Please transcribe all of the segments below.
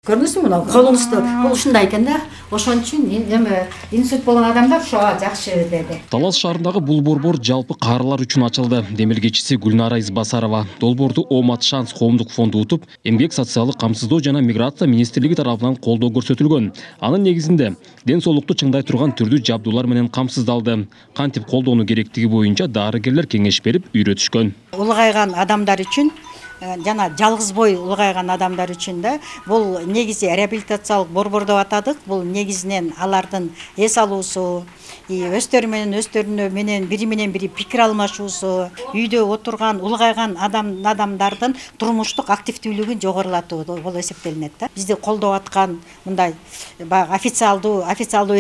Көрдүңүзбү мына колуңузду бул ушундай экен да. Ошон үчүн эми инсульт болгон адамдар ушуга жакшы деди. Талас шаарындагы бул борбор жалпы карылар үчүн ачылды. Демилгечиси Гүлнара Избасарова долбоорду Омат Шанс коомдук фонду утуп, эмгек социалдык камсыздоо жана миграция министрлиги тарабынан колдоо көрсөтүлгөн. Анын негизинде ден соолукту чыңдай турган түрдүү жабдуулар менен камсыздалды. Кантип колдоону керектиги боюнча дарыгерлер кеңеш берип үйрөтүшкөн. Улгайган адамдар үчүн жана жалгыз бой улгайган адамдар үчүн да бул негизи реабилитациялык борбор деп атадык. Бул негизинен алардын эс алуусу, өздөрү менен бири менен бири пикир алмашуусу, үйдө отурган улгайган адамдардын турмуштук активдүүлүгүн жогорулатуу болуп эсептелинет да. Бизди колдоп аткан мындай официалдуу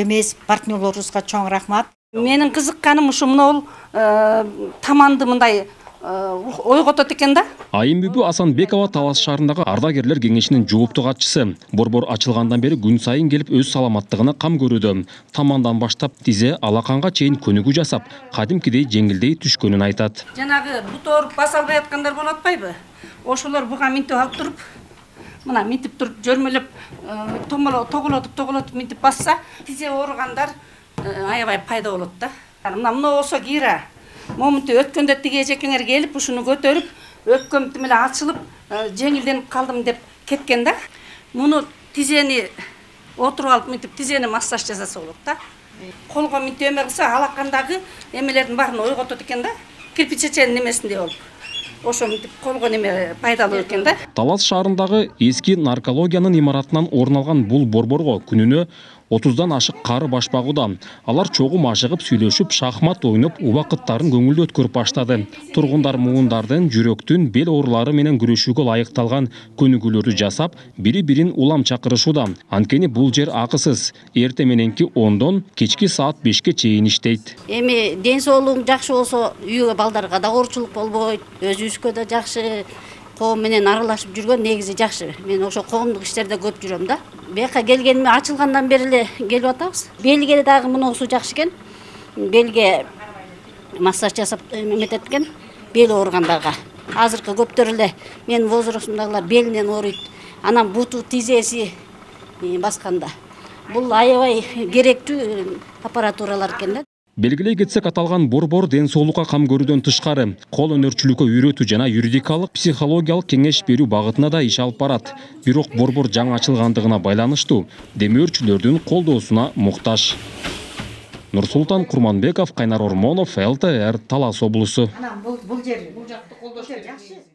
эмес партнерлорубузга чоң рахмат. Менин кызыкканым ушу мынол таманды мындай ойготот экен да. Айымбүбү Асанбекова Талас шаарындагы ардагерлер кеңешинин жооптуу катчысы. Борбор ачылгандан бери күн сайын келип өз саламаттыгына кам көрүүдө. Тамандан баштап тизе алаканга чейин көнүгүү жасап, кадимкидей жеңилдей түшкөнүн айтат. Жанагы бут ооруп баса албай аткандар болуп атпайбы? Ошолор буга минтип алып туруп, мына минтип туруп жөрмөлөп, тоголотуп минтип басса, тизе ооругандар аябай пайда болот да. Мына болсо кийра момунту өткөндө тиге эжекеңер келип ушуну көтөрүп, өпкөм эле ачылып, жеңилденип калдым деп кеткен да. Муну тизени отуруп алып минтип тизени массаж жасаса болот да. Колго минтип эме кылса алакандагы эмелердин баарын ойготот экен да. Кирпичеченин немесиндей болуп. Ошо минтип колго неме пайдалуу экен да. Талас шаарындагы эски наркологиянын имаратынан орун алган бул борборго күнүнө 30дан ашык кары баш багууда. Алар чогум ашыгып сүйлөшүп, шахмат ойноп, убакыттарын көңүлдүү өткөрүп баштады. Тургундар муундардын, жүрөктүн, бел оорулары менен күрөшүүгө ылайыкталган көнүгүүлөрдү жасап, бири-бирин улам чакырышууда. Анткени бул жер акысыз. Эрте мененки 10дон кечки саат 5ке чейин иштейт. Эми ден соолугуң жакшы болсо, үйгө балдарга да оорчулук болбойт, өзүбүзгө да жакшы. Коом менен аралашып жүргөн негизи жакшы. Мен ошо коомдук иштерде көп жүрөм да. Бияка келгениме ачылгандан бери эле келип атабыз. Белге дагы мунусу жакшы экен. Белге массаж жасап эметет экен бел ооругандарга. Азыркы көптөр эле менин возрастымдагылар белинен ооруйт. Анан буту тизеси басканда. Бул аябай керектүү аппаратуралар экен да. Белгилей кетсек, аталган борбор ден соолукка кам көрүүдөн тышкары, кол өнөрчүлүккө үйрөтүү жана юридикалык, психологиялык кеңеш берүү багытына да иш алып барат. Бирок борбор жаңы ачылгандыгына байланыштуу демөөрчүлөрдүн колдоосуна муктаж. Нурсултан Курманбеков, Кайнар Ормонов, ЛТР, Талас облусу.